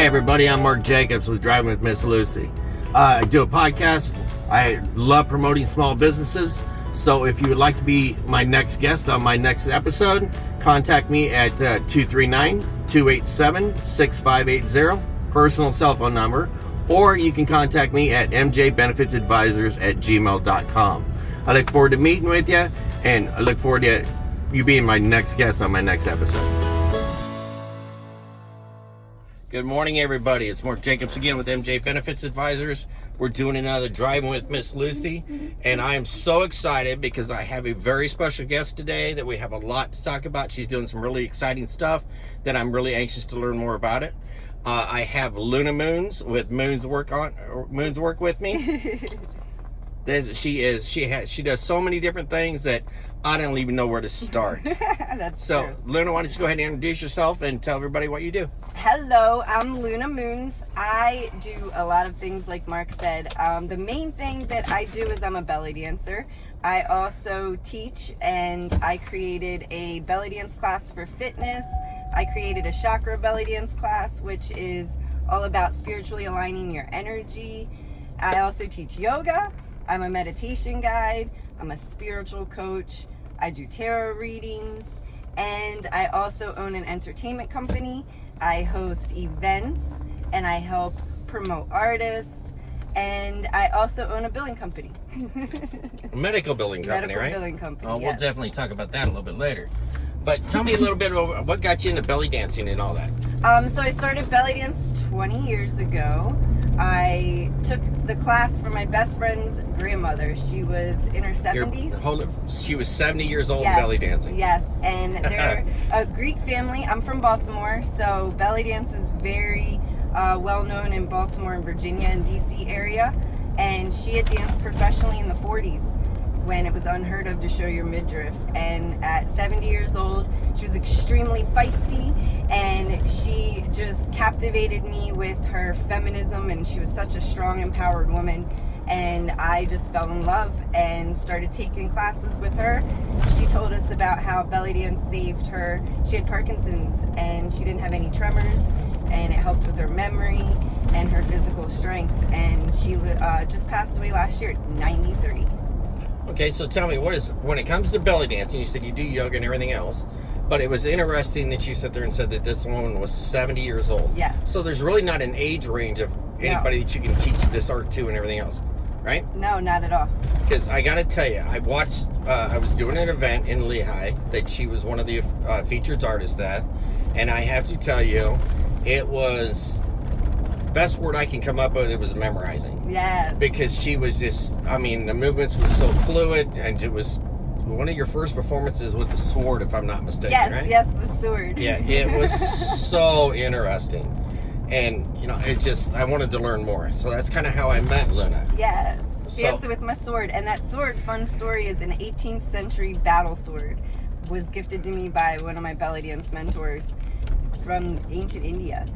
Hi everybody, I'm Mark Jacobs with Driving with Miss Lucy. I do a podcast. I love promoting small businesses. So if you would like to be my next guest on my next episode, contact me at 239-287-6580, personal cell phone number, or you can contact me at mjbenefitsadvisors@gmail.com. I look forward to meeting with you, and I look forward to you being my next guest on my next episode. Good morning, everybody. It's Mark Jacobs again with MJ Benefits Advisors. We're doing another Driving with Miss Lucy, and I am so excited because I have a very special guest today that we have a lot to talk about. She's doing some really exciting stuff that I'm really anxious to learn more about it. I have Luna Moonz with Moonz Work with me. She does so many different things that I don't even know where to start. That's so true. Luna, why don't you go ahead and introduce yourself and tell everybody what you do. Hello, I'm Luna Moonz. I do a lot of things like Mark said. The main thing that I do is I'm a belly dancer. I also teach, and I created a belly dance class for fitness. I created a chakra belly dance class, which is all about spiritually aligning your energy. I also teach yoga. I'm a meditation guide. I'm a spiritual coach. I do tarot readings, and I also own an entertainment company. I host events, and I help promote artists, and I also own a billing company. A medical billing company, right? Medical billing company, We'll yes. definitely talk about that a little bit later. But tell me a little bit about what got you into belly dancing and all that. So I started belly dance 20 years ago. I took the class from my best friend's grandmother. She was in her 70s. She was 70 years old Yes, belly dancing. Yes, and they're a Greek family. I'm from Baltimore, so belly dance is very well known in Baltimore and Virginia and DC area. And she had danced professionally in the 40s when it was unheard of to show your midriff. And at 70 years old, she was extremely feisty, and she just captivated me with her feminism, and she was such a strong, empowered woman. And I just fell in love and started taking classes with her. She told us about how belly dance saved her. She had Parkinson's, and she didn't have any tremors, and it helped with her memory and her physical strength. And she just passed away last year at 93. Okay, so tell me, when it comes to belly dancing, you said you do yoga and everything else, but it was interesting that you sat there and said that this woman was 70 years old. Yes. So there's really not an age range of anybody that you can teach this art to and everything else, right? No, not at all. Because I got to tell you, I was doing an event in Lehigh that she was one of the featured artists at, and I have to tell you, it was, best word I can come up with, it was memorizing. Yeah. Because she was just, the movements was so fluid, and it was one of your first performances with the sword, if I'm not mistaken, Yes, right? yes, the sword. Yeah, it was so interesting. And, I wanted to learn more. So that's kind of how I met Luna. Yes. So- Dancing with my sword. And that sword, fun story, is an 18th century battle sword. Was gifted to me by one of my belly dance mentors from ancient India.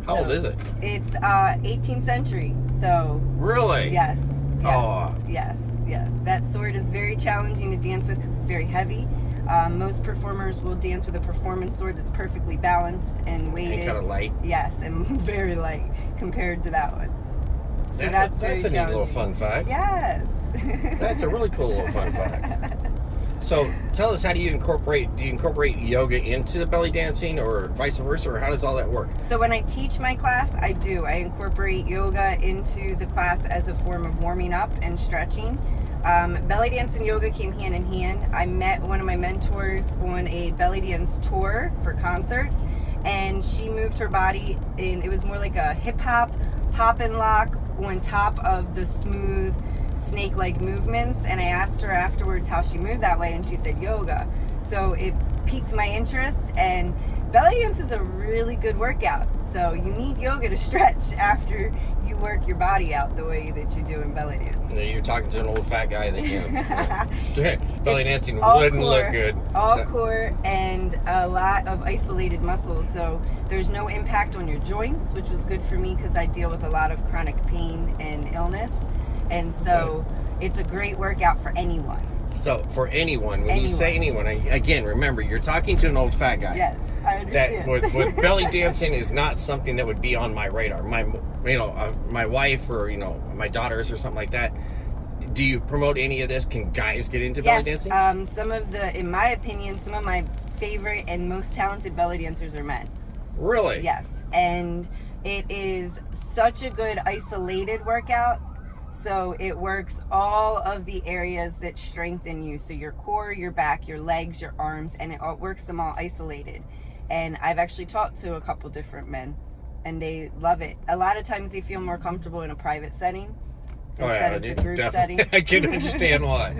How old is it? It's 18th century. So Really? yes. Oh. Yes. That sword is very challenging to dance with because it's very heavy. Most performers will dance with a performance sword that's perfectly balanced and weighted. And kind of light. Yes, and very light compared to that one. So that's very a neat challenging. little fun fact. Yes. That's a really cool little fun fact. So tell us, how do you incorporate yoga into the belly dancing, or vice versa, or how does all that work? So when I teach my class, I incorporate yoga into the class as a form of warming up and stretching. Belly dance and yoga came hand in hand. I met one of my mentors on a belly dance tour for concerts, and she moved her body in, it was more like a hip hop pop and lock on top of the smooth snake-like movements. And I asked her afterwards how she moved that way, and she said yoga. So it piqued my interest, and belly dance is a really good workout. So you need yoga to stretch after you work your body out the way that you do in belly dance. You're talking to an old fat guy that belly dancing all wouldn't core, look good. All core and a lot of isolated muscles. So there's no impact on your joints, which was good for me because I deal with a lot of chronic pain and illness. And so it's a great workout for anyone. So for anyone, when you say anyone, again, remember, you're talking to an old fat guy. Yes. I that understand. with belly dancing is not something that would be on my radar. My wife or my daughters or something like that. Do you promote any of this? Can guys get into belly dancing? In my opinion, some of my favorite and most talented belly dancers are men. Really? Yes, and it is such a good isolated workout. So it works all of the areas that strengthen you. So your core, your back, your legs, your arms, and it works them all isolated. And I've actually talked to a couple different men, and they love it. A lot of times they feel more comfortable in a private setting instead of the group setting. I can understand why.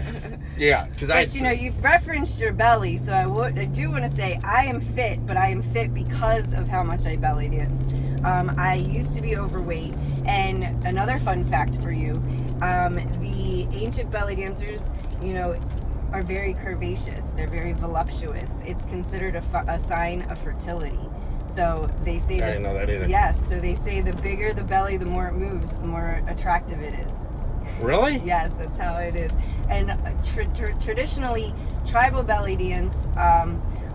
Yeah, because you've referenced your belly, so I do want to say I am fit, but I am fit because of how much I belly dance. I used to be overweight, and another fun fact for you, the ancient belly dancers, are very curvaceous. They're very voluptuous. It's considered a sign of fertility. So they say I didn't know that either. Yes, so they say the bigger the belly, the more it moves, the more attractive it is. Really? Yes, that's how it is. And traditionally, tribal belly dance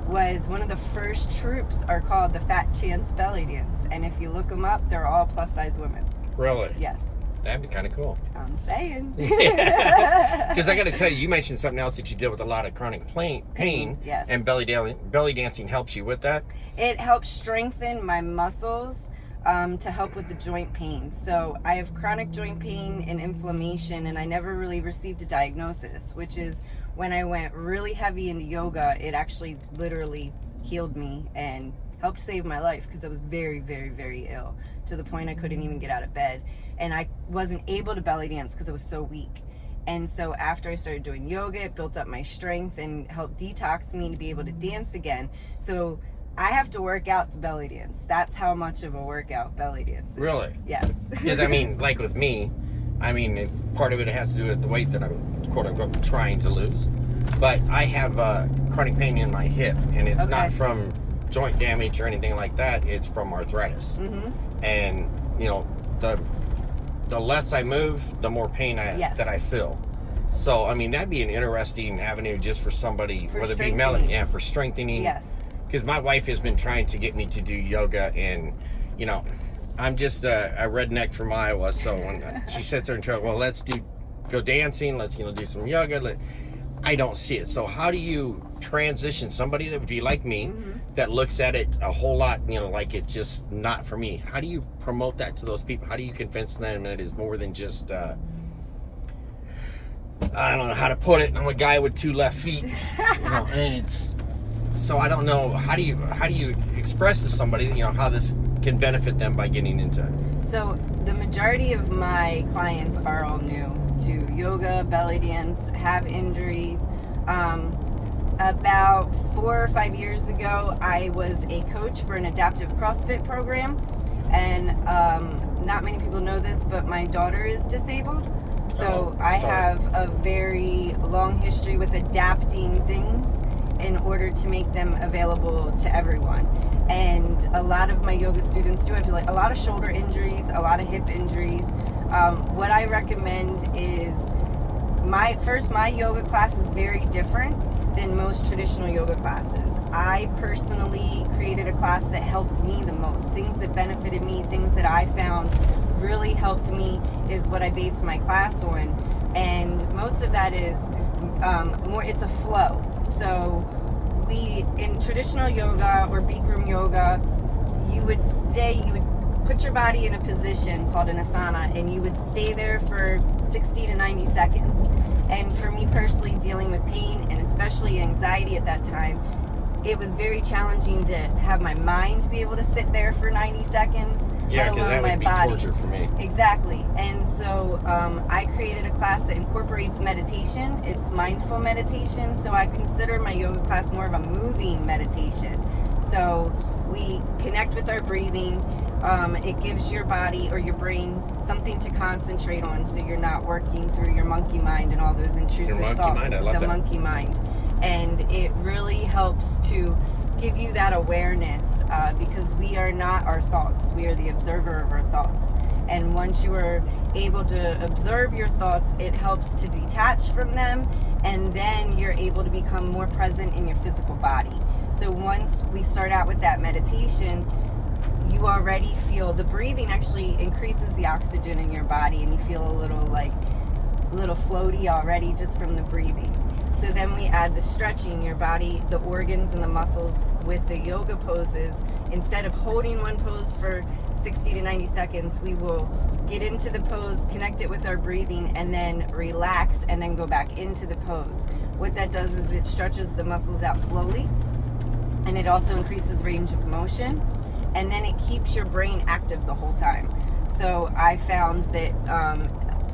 was one of the first troops are called the Fat Chance Belly Dance. And if you look them up, they're all plus size women. Really? Yes. That'd be kind of cool. I'm saying. Because I got to tell you, you mentioned something else that you deal with a lot of chronic pain. Yes. And belly dancing helps you with that? It helps strengthen my muscles to help with the joint pain. So I have chronic joint pain and inflammation, and I never really received a diagnosis, which is when I went really heavy into yoga, it actually literally healed me and helped save my life because I was very, very, very ill to the point I couldn't even get out of bed. And I wasn't able to belly dance because I was so weak. And so after I started doing yoga, it built up my strength and helped detox me to be able to dance again. So I have to work out to belly dance. That's how much of a workout belly dance is. Really? Yes. Because, like with me, part of it has to do with the weight that I'm, quote unquote, trying to lose. But I have chronic pain in my hip, and it's not from joint damage or anything like that. It's from arthritis. Mm-hmm. And, the less I move, the more pain that I feel. So, that'd be an interesting avenue just for somebody, whether it be for strengthening. Yes. Because my wife has been trying to get me to do yoga, and I'm just a redneck from Iowa. So when she sits there and tells, well, let's go dancing, let's do some yoga. I don't see it. So how do you transition somebody that would be like me, mm-hmm. that looks at it a whole lot, like it's just not for me? How do you promote that to those people? How do you convince them that it is more than just I don't know how to put it. I'm a guy with 2 left feet, and it's. So I don't know, how do you express to somebody, how this can benefit them by getting into it? So the majority of my clients are all new to yoga, belly dance, have injuries. About 4 or 5 years ago, I was a coach for an adaptive CrossFit program, and not many people know this, but my daughter is disabled. So I have a very long history with adapting things in order to make them available to everyone. And a lot of my yoga students do have a lot of shoulder injuries, a lot of hip injuries. What I recommend is my yoga class is very different than most traditional yoga classes. I personally created a class that helped me the most. Things that benefited me, things that I found really helped me is what I based my class on. And most of that is it's a flow. So in traditional yoga or Bikram yoga, you would put your body in a position called an asana, and you would stay there for 60 to 90 seconds. And for me personally, dealing with pain and especially anxiety at that time, it was very challenging to have my mind be able to sit there for 90 seconds. Yeah, because that would be torture for me. Exactly. And so I created a class that incorporates meditation. It's mindful meditation. So I consider my yoga class more of a moving meditation. So we connect with our breathing. It gives your body or your brain something to concentrate on, so you're not working through your monkey mind and all those intrusive thoughts. Mind, I love that. Monkey mind. And it really helps to give you that awareness because we are not our thoughts. We are the observer of our thoughts. And once you are able to observe your thoughts, it helps to detach from them, and then you're able to become more present in your physical body. So once we start out with that meditation, you already feel the breathing actually increases the oxygen in your body, and you feel a little floaty already just from the breathing. So then we add the stretching, your body, the organs and the muscles with the yoga poses. Instead of holding one pose for 60 to 90 seconds, we will get into the pose, connect it with our breathing, and then relax and then go back into the pose. What that does is it stretches the muscles out slowly, and it also increases range of motion, and then it keeps your brain active the whole time. So I found that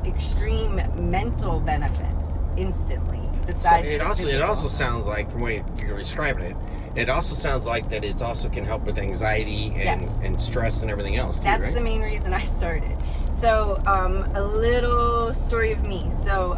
extreme mental benefits instantly. Besides, so it also sounds like, from the way you're describing it, it also sounds like that it also can help with anxiety and stress and everything else too. That's right? the main reason I started. So a little story of me. So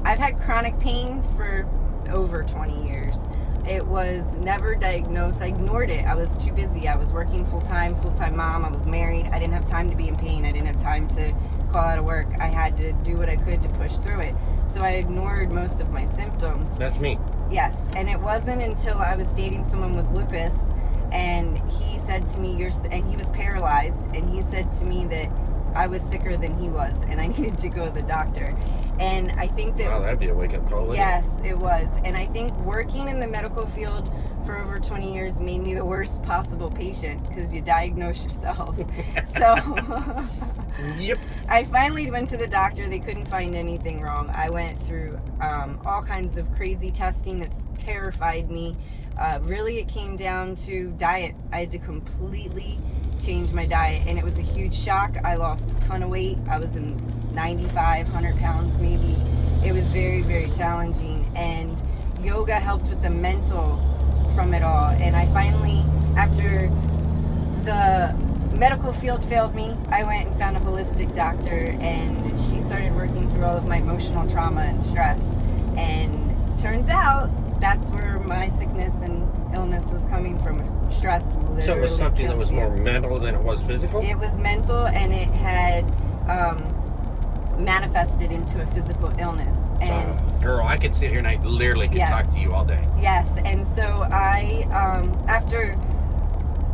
I've had chronic pain for over 20 years. It was never diagnosed. I ignored it. I was too busy. I was working full-time mom. I was married. I didn't have time to be in pain. I didn't have time to call out of work. I had to do what I could to push through it. So I ignored most of my symptoms. That's me. Yes, and it wasn't until I was dating someone with lupus, and he said to me, and he was paralyzed, and he said to me that I was sicker than he was, and I needed to go to the doctor. And I think that... Wow, that'd be a wake-up call. Yes, it was. And I think working in the medical field for over 20 years made me the worst possible patient, because you diagnose yourself. So... Yep. I finally went to the doctor. They couldn't find anything wrong. I went through all kinds of crazy testing that's terrified me. Really, it came down to diet. I had to completely change my diet, and it was a huge shock. I lost a ton of weight. I was in 95, 100 pounds maybe. It was very, very challenging, and yoga helped with the mental from it all. And I finally, after the medical field failed me, I went and found a holistic doctor, and she started working through all of my emotional trauma and stress. And turns out that's where my sickness and illness was coming from. Stress literally. So it was something that was more mental than it was physical? It was mental, and it had manifested into a physical illness. And girl, I could sit here and I literally could talk to you all day. Yes, and so I, after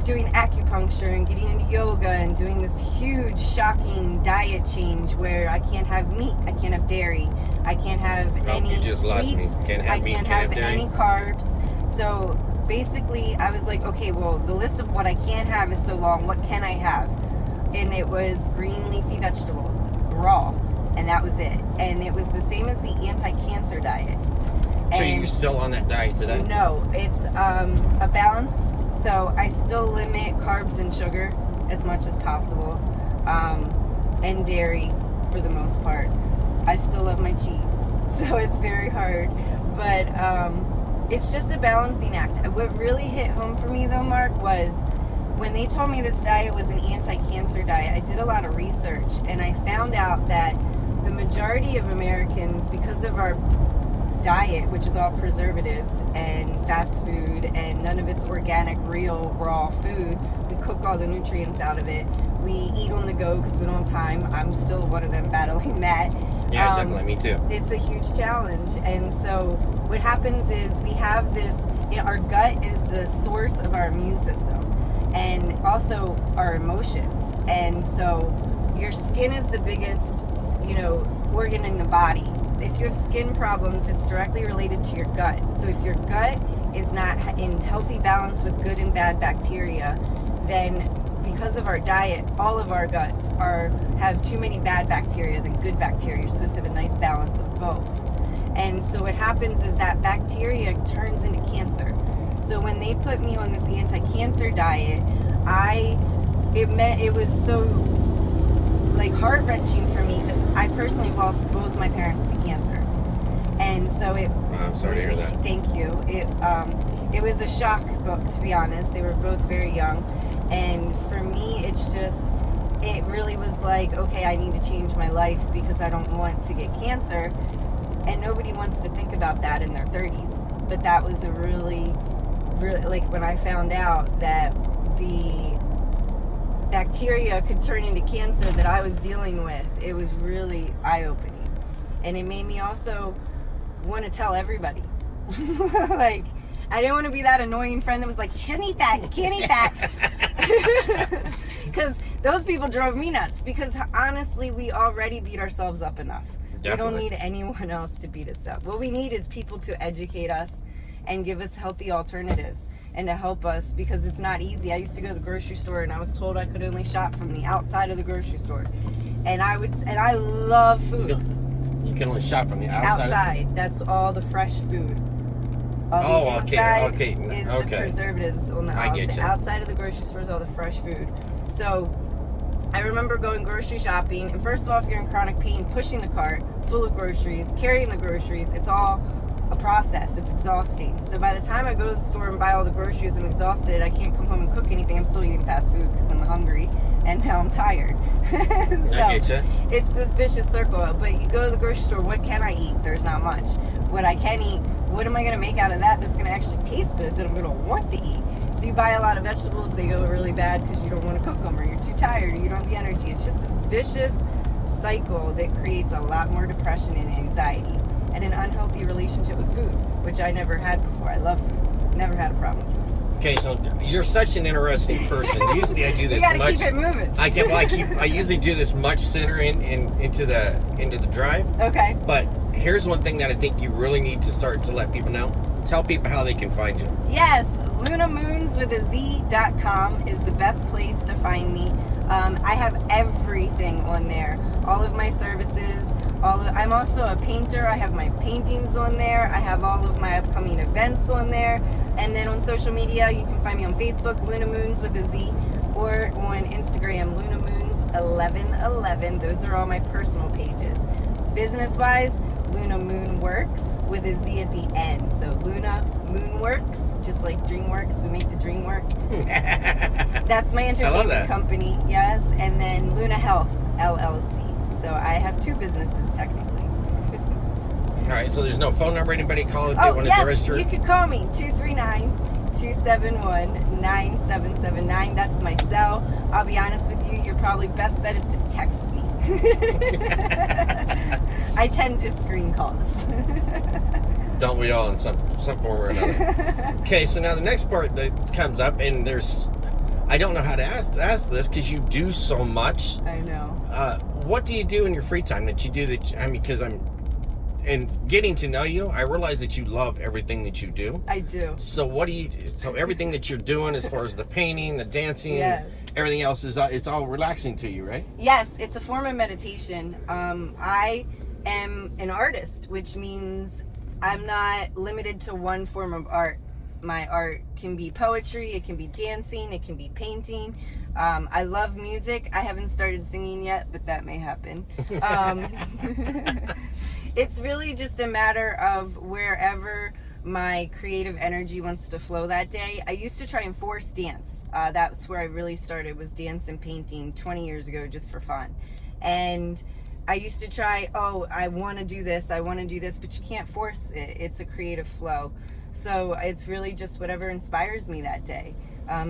doing acupuncture and getting into yoga and doing this huge, shocking diet change where I can't have meat, I can't have dairy, I can't have any you just sweets, lost me. Can't have meat, can't have any carbs. So basically, I was like, okay, well, the list of what I can't have is so long. What can I have? And it was green leafy vegetables, raw, and that was it. And it was the same as the AntiCancer Diet. So you're still on that diet today? No, it's a balance. So I still limit carbs and sugar as much as possible, and dairy for the most part. I still love my cheese, so it's very hard. But it's just a balancing act. What really hit home for me, though, Mark, was when they told me this diet was an anti-cancer diet. I did a lot of research, and I found out that the majority of Americans, because of our diet, which is all preservatives and fast food, and none of it's organic, real, raw food. We cook all the nutrients out of it. We eat on the go because we don't have time. I'm still one of them battling that. Yeah, definitely, me too. It's a huge challenge. And so what happens is we have this, our gut is the source of our immune system and also our emotions. And so your skin is the biggest, organ in the body. If you have skin problems, it's directly related to your gut. So if your gut is not in healthy balance with good and bad bacteria, then because of our diet, all of our guts have too many bad bacteria than good bacteria. You're supposed to have a nice balance of both. And so what happens is that bacteria turns into cancer. So when they put me on this anti-cancer diet, it was so heart-wrenching for me because I personally lost both my parents to cancer. And so I'm sorry to hear that. Thank you. It was a shock, but to be honest, they were both very young. And for me, it really was like, okay, I need to change my life because I don't want to get cancer. And nobody wants to think about that in their 30s. But that was a really, when I found out that the bacteria could turn into cancer that I was dealing with, it was really eye-opening. And it made me also want to tell everybody. I didn't want to be that annoying friend that was like, you shouldn't eat that, you can't eat that. Because those people drove me nuts. Because honestly, we already beat ourselves up enough. Definitely. We don't need anyone else to beat us up. What we need is people to educate us and give us healthy alternatives and to help us, because it's not easy. I used to go to the grocery store and I was told I could only shop from the outside of the grocery store. And I love food. You can only shop from the outside? Outside. That's all the fresh food. All the inside is the preservatives on the outside of the grocery store is all the fresh food. So I remember going grocery shopping, and first of all, if you're in chronic pain, pushing the cart full of groceries, carrying the groceries, it's all a process. It's exhausting. So by the time I go to the store and buy all the groceries, I'm exhausted. I can't come home and cook anything. I'm still eating fast food because I'm hungry, and now I'm tired. So I get you. It's this vicious circle. But you go to the grocery store, what can I eat? There's not much. What I can eat, what am I going to make out of that that's going to actually taste good, that I'm going to want to eat? So you buy a lot of vegetables, they go really bad because you don't want to cook them, or you're too tired, or you don't have the energy. It's just this vicious cycle that creates a lot more depression and anxiety and an unhealthy relationship with food, which I never had before. I love food. Never had a problem with food. Okay, so you're such an interesting person. Usually I do this you gotta keep it moving. I usually do this much sooner into the drive. Okay. But here's one thing that I think you really need to start to let people know. Tell people how they can find you. Yes, Moonz with a Z.com is the best place to find me. I have everything on there. All of my services. I'm also a painter. I have my paintings on there. I have all of my upcoming events on there. And then on social media, you can find me on Facebook, Moonz with a Z, or on Instagram, Moonz1111. Those are all my personal pages. Business-wise, Luna Moon Works with a Z at the end. So Luna Moon Works, just like DreamWorks, we make the dream work. That's my entertainment company, yes. And then Luna Health LLC. So I have two businesses technically. All right, so there's no phone number anybody call if they want to register? You could call me, 239-271-9779. That's my cell. I'll be honest with you, your probably best bet is to text me. I tend to screen calls. Don't we all in some form or another? Okay, so now the next part that comes up, and I don't know how to ask this because you do so much. I know. What do you do in your free time that you do because and getting to know you, I realize that you love everything that you do. I do. So so everything that you're doing as far as the painting, the dancing, yes, everything else it's all relaxing to you, right? Yes, it's a form of meditation. I am an artist, which means I'm not limited to one form of art. My art can be poetry, it can be dancing, it can be painting. I love music. I haven't started singing yet, but that may happen. It's really just a matter of wherever my creative energy wants to flow that day. I used to try and force dance. That's where I really started, was dance and painting 20 years ago, just for fun. And I used to try, I want to do this, but you can't force it. It's a creative flow. So it's really just whatever inspires me that day.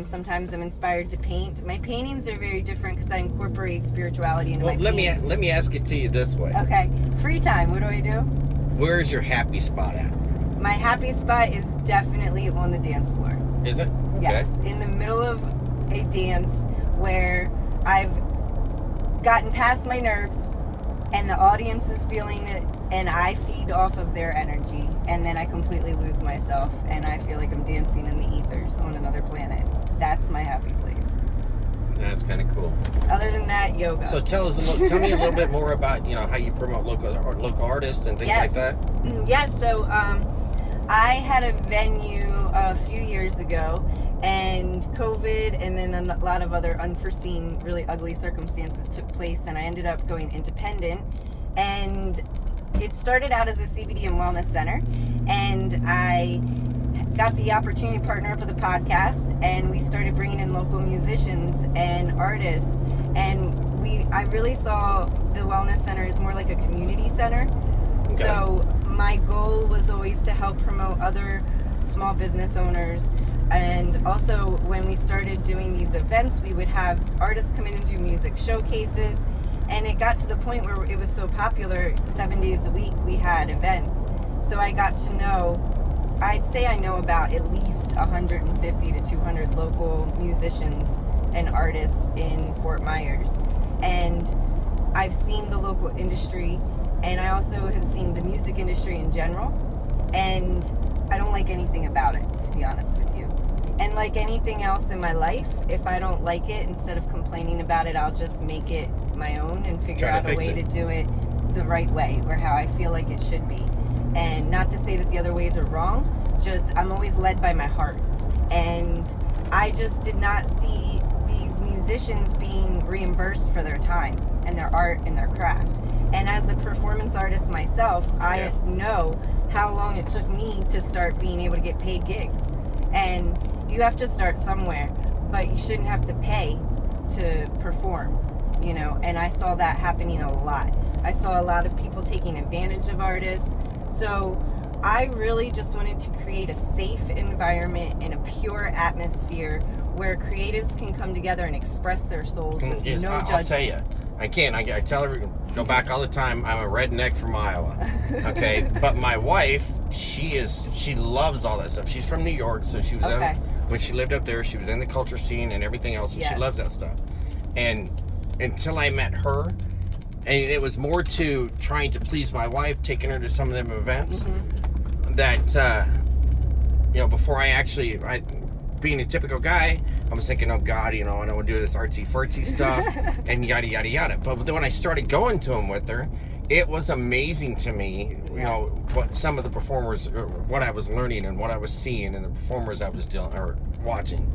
Sometimes I'm inspired to paint. My paintings are very different because I incorporate spirituality into my paintings. Let me ask it to you this way. Okay. Free time, what do I do? Where is your happy spot at? My happy spot is definitely on the dance floor. Is it? Okay. Yes. In the middle of a dance where I've gotten past my nerves and the audience is feeling it, and I feed off of their energy, and then I completely lose myself, and I feel like I'm dancing in the ethers on another planet. That's my happy place. That's kind of cool. Other than that, yoga. So tell me a little bit more about how you promote local artists and things like that. Yes. So I had a venue a few years ago, and COVID and then a lot of other unforeseen, really ugly circumstances took place, and I ended up going independent. And it started out as a CBD and wellness center, and I got the opportunity to partner up with a podcast, and we started bringing in local musicians and artists, and I really saw the wellness center as more like a community center. Okay. So my goal was always to help promote other small business owners. And also, when we started doing these events, we would have artists come in and do music showcases. And it got to the point where it was so popular, 7 days a week we had events. So I got to know I'd say I know about at least 150 to 200 local musicians and artists in Fort Myers. And I've seen the local industry, and I also have seen the music industry in general, and I don't like anything about it, to be honest with you. And like anything else in my life, if I don't like it, instead of complaining about it, I'll just make it my own and figure out a way to do it the right way, or how I feel like it should be. And not to say that the other ways are wrong, just I'm always led by my heart. And I just did not see these musicians being reimbursed for their time and their art and their craft. And as a performance artist myself, I know how long it took me to start being able to get paid gigs. And you have to start somewhere, but you shouldn't have to pay to perform, you know. And I saw that happening a lot. I saw a lot of people taking advantage of artists. So I really just wanted to create a safe environment and a pure atmosphere where creatives can come together and express their souls with no judgment. I'll tell you, I tell everyone, go back all the time, I'm a redneck from Iowa, okay? But my wife, she loves all that stuff. She's from New York, so she was when she lived up there, she was in the culture scene and everything else, and she loves that stuff. And until I met her, and it was more to trying to please my wife, taking her to some of them events, that, you know, before being a typical guy, I was thinking, oh God, you know, I don't want to do this artsy-fartsy stuff, and yada, yada, yada. But then when I started going to them with her, it was amazing to me, you know, what some of the performers, what I was learning and what I was seeing, and the performers I was watching.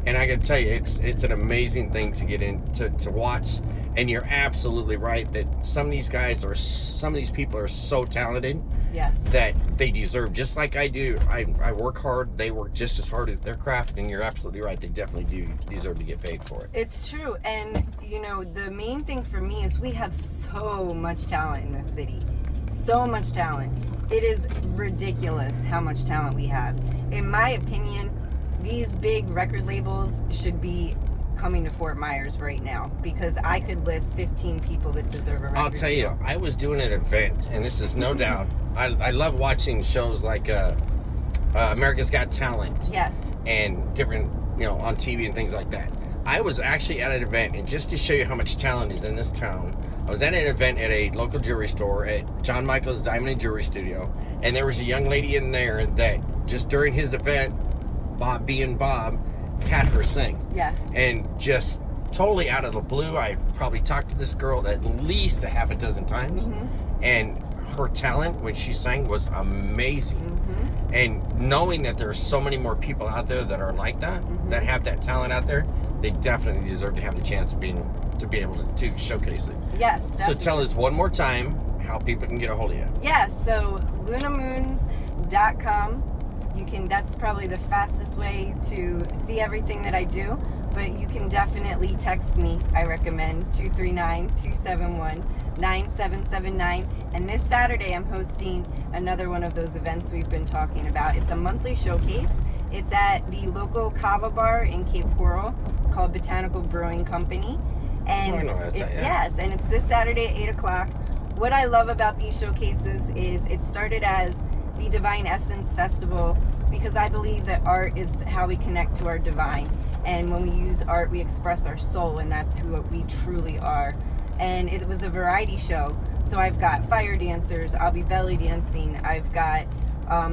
And I gotta tell you, it's an amazing thing to get in to watch. And you're absolutely right that some of these people are so talented that they deserve, just like I do. I work hard, they work just as hard at their craft, and you're absolutely right, they definitely do deserve to get paid for it. It's true. And you know, the main thing for me is we have so much talent in this city. So much talent. It is ridiculous how much talent we have. In my opinion, these big record labels should be coming to Fort Myers right now, because I could list 15 people that deserve a record. I'll tell you, I was doing an event, and this is no doubt, I love watching shows like America's Got Talent. Yes. And different, you know, on TV and things like that. I was actually at an event, and just to show you how much talent is in this town, I was at an event at a local jewelry store at John Michael's Diamond and Jewelry Studio, and there was a young lady in there that just during his event, Bob had her sing. Yes. And just totally out of the blue, I probably talked to this girl at least a half a dozen times, and her talent when she sang was amazing. And knowing that there are so many more people out there that are like that, that have that talent out there, they definitely deserve to have the chance of to be able to showcase it. Yes, definitely. So tell us one more time how people can get a hold of you. Yes, so lunamoonz.com. That's probably the fastest way to see everything that I do, but you can definitely text me. I recommend 239-271-9779. And this Saturday I'm hosting another one of those events we've been talking about. It's a monthly showcase. It's at the local kava bar in Cape Coral called Botanical Brewing Company. And I know that's yes, and it's this Saturday at 8 o'clock. What I love about these showcases is it started as the Divine Essence Festival, because I believe that art is how we connect to our divine, and when we use art we express our soul, and that's who we truly are. And it was a variety show, so I've got fire dancers, I'll be belly dancing, I've got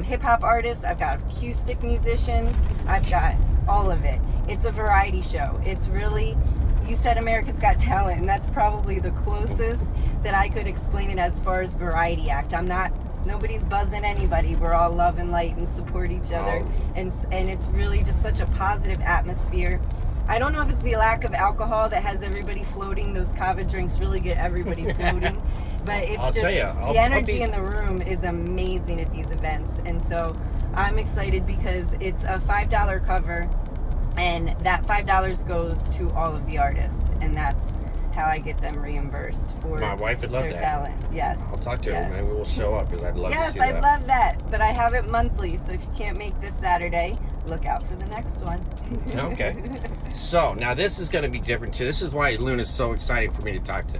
hip-hop artists, I've got acoustic musicians, I've got all of it. It's a variety show. It's really, you said America's Got Talent, and that's probably the closest that I could explain it as far as variety act. Nobody's buzzing anybody. We're all love and light and support each other. And it's really just such a positive atmosphere. I don't know if it's the lack of alcohol that has everybody floating. Those kava drinks really get everybody floating. But it's the energy in the room is amazing at these events. And so I'm excited because it's a $5 cover, and that $5 goes to all of the artists. And that's how I get them reimbursed for my wife would love their that. Talent. Yes. I'll talk to her, and maybe we'll show up, because I'd love to see that. Yes, I'd love that. But I have it monthly, so if you can't make this Saturday, look out for the next one. Okay. So now this is going to be different too. This is why Luna's so exciting for me to talk to,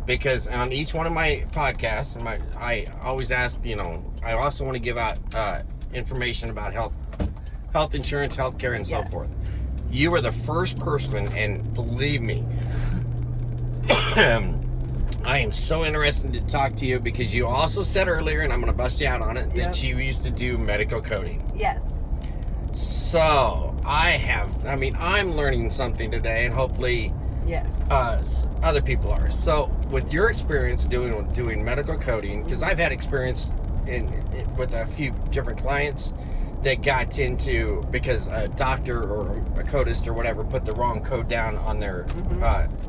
because on each one of my podcasts, I always ask, you know, I also want to give out information about health insurance, healthcare, and so forth. You were the first person, and believe me, I am so interested to talk to you because you also said earlier, and I'm going to bust you out on it, that you used to do medical coding. Yes. So I'm learning something today, and hopefully other people are. So with your experience doing medical coding, because I've had experience with a few different clients that got into because a doctor or a codist or whatever put the wrong code down on their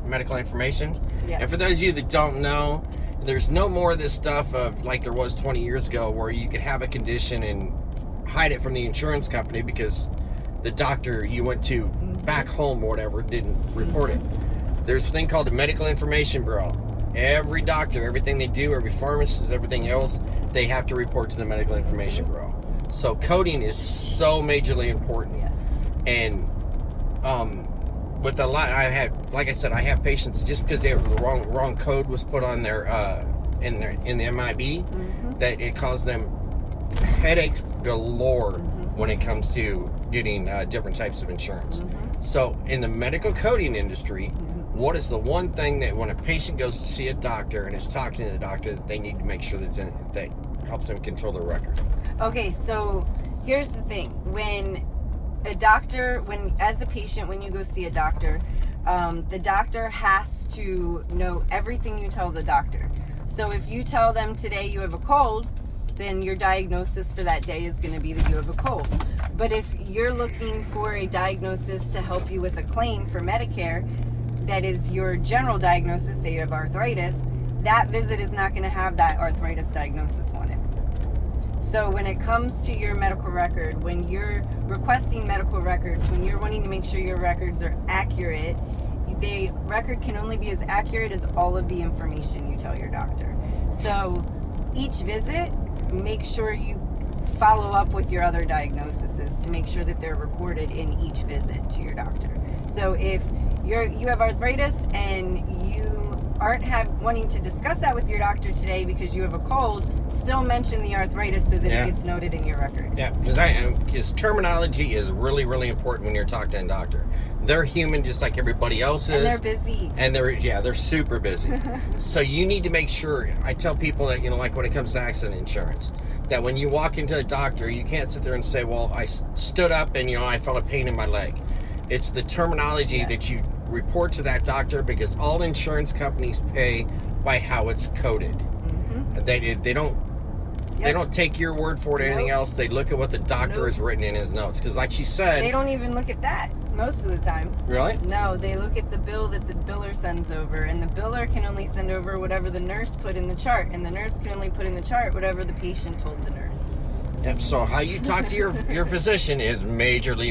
medical information. Yeah. And for those of you that don't know, there's no more of this stuff of like there was 20 years ago where you could have a condition and hide it from the insurance company because the doctor you went to back home or whatever didn't report it. There's a thing called the Medical Information Bureau. Every doctor, everything they do, every pharmacist, everything else, they have to report to the Medical Information Bureau. So coding is so majorly important. Yes. And with a lot, I have patients just because the wrong code was put on their in the MIB, that it caused them headaches galore when it comes to getting different types of insurance. So in the medical coding industry, what is the one thing that when a patient goes to see a doctor and is talking to the doctor that they need to make sure that helps them control their record? Okay, so here's the thing. As a patient, when you go see a doctor, the doctor has to know everything you tell the doctor. So if you tell them today you have a cold, then your diagnosis for that day is going to be that you have a cold. But if you're looking for a diagnosis to help you with a claim for Medicare, that is your general diagnosis, say you have arthritis, that visit is not going to have that arthritis diagnosis on it. So when it comes to your medical record, when you're requesting medical records, when you're wanting to make sure your records are accurate, the record can only be as accurate as all of the information you tell your doctor. So each visit, make sure you follow up with your other diagnoses to make sure that they're recorded in each visit to your doctor. So if you have arthritis and you aren't wanting to discuss that with your doctor today because you have a cold, still mention the arthritis so that it gets noted in your record. Yeah, because terminology is really, really important when you're talking to a doctor. They're human just like everybody else is. And they're busy. And they're super busy. So you need to make sure, I tell people that, like when it comes to accident insurance, that when you walk into a doctor, you can't sit there and say, well, I stood up and, I felt a pain in my leg. It's the terminology that you report to that doctor, because all insurance companies pay by how it's coded. They don't take your word for it or anything else. They look at what the doctor has written in his notes. Because like she said, they don't even look at that most of the time. Really? No, they look at the bill that the biller sends over, and the biller can only send over whatever the nurse put in the chart, and the nurse can only put in the chart whatever the patient told the nurse. Yep. So how you talk to your physician is majorly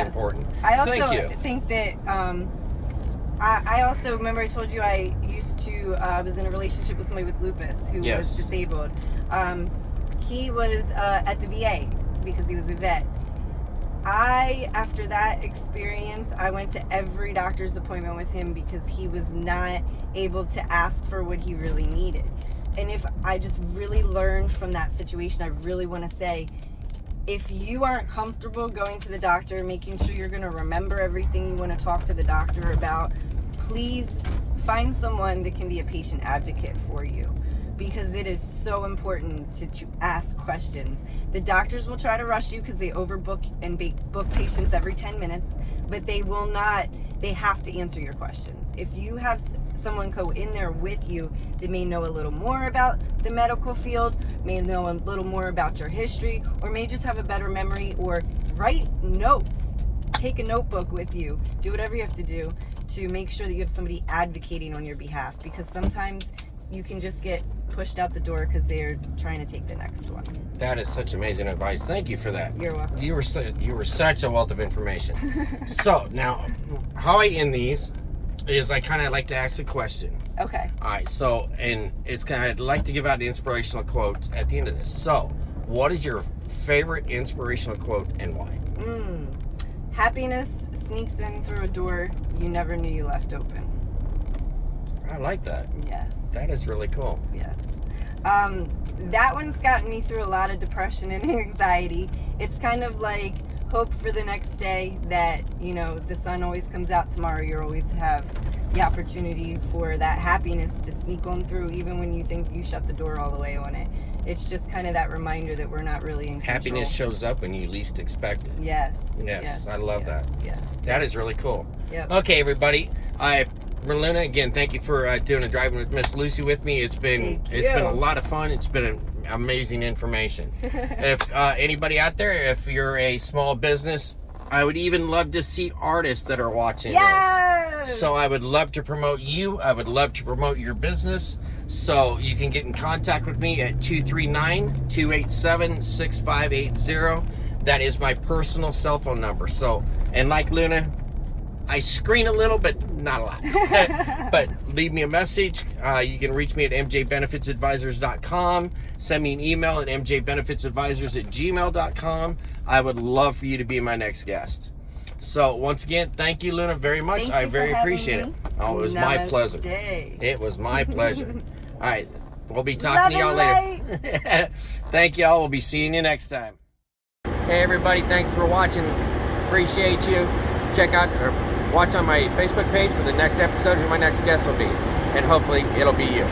important. I also think that I also remember I told you I was in a relationship with somebody with lupus who was disabled. He was at the VA because he was a vet. After that experience, I went to every doctor's appointment with him because he was not able to ask for what he really needed. And if I just really learned from that situation, I really want to say, if you aren't comfortable going to the doctor, making sure you're going to remember everything you want to talk to the doctor about, please find someone that can be a patient advocate for you, because it is so important to ask questions. The doctors will try to rush you because they overbook and book patients every 10 minutes, but they will not. They have to answer your questions. If you have someone go in there with you that may know a little more about the medical field, may know a little more about your history, or may just have a better memory, or write notes, take a notebook with you, do whatever you have to do to make sure that you have somebody advocating on your behalf, because sometimes you can just get pushed out the door because they're trying to take the next one. That is such amazing advice. Thank you for that. You're welcome. You were such a wealth of information. So now, how I end these is I kind of like to ask a question. Okay. All right. So, and it's kind of, I'd like to give out the inspirational quote at the end of this. So, what is your favorite inspirational quote and why? Happiness sneaks in through a door you never knew you left open. I like that. Yes. That is really cool. Yes. That one's gotten me through a lot of depression and anxiety. It's kind of like hope for the next day, that, you know, the sun always comes out tomorrow. You always have the opportunity for that happiness to sneak on through, even when you think you shut the door all the way on it. It's just kind of that reminder that we're not really in control. Happiness shows up when you least expect it. Yes, I love that. Yes. That is really cool. Yep. Okay, everybody. Luna, again, thank you for doing a Driving with Miss Lucy with me. It's been a lot of fun. It's been amazing information. If anybody out there, if you're a small business, I would even love to see artists that are watching this. So I would love to promote you. I would love to promote your business. So you can get in contact with me at 239-287-6580. That is my personal cell phone number. So, and like Luna, I screen a little, but not a lot. But leave me a message. You can reach me at mjbenefitsadvisors.com. Send me an email at mjbenefitsadvisors@gmail.com. I would love for you to be my next guest. So once again, thank you, Luna, very much. I very appreciate it. Oh, it was my pleasure. It was my pleasure. All right, we'll be talking to y'all later. Thank y'all. We'll be seeing you next time. Hey, everybody. Thanks for watching. Appreciate you. Check out or watch on my Facebook page for the next episode who my next guest will be. And hopefully it'll be you.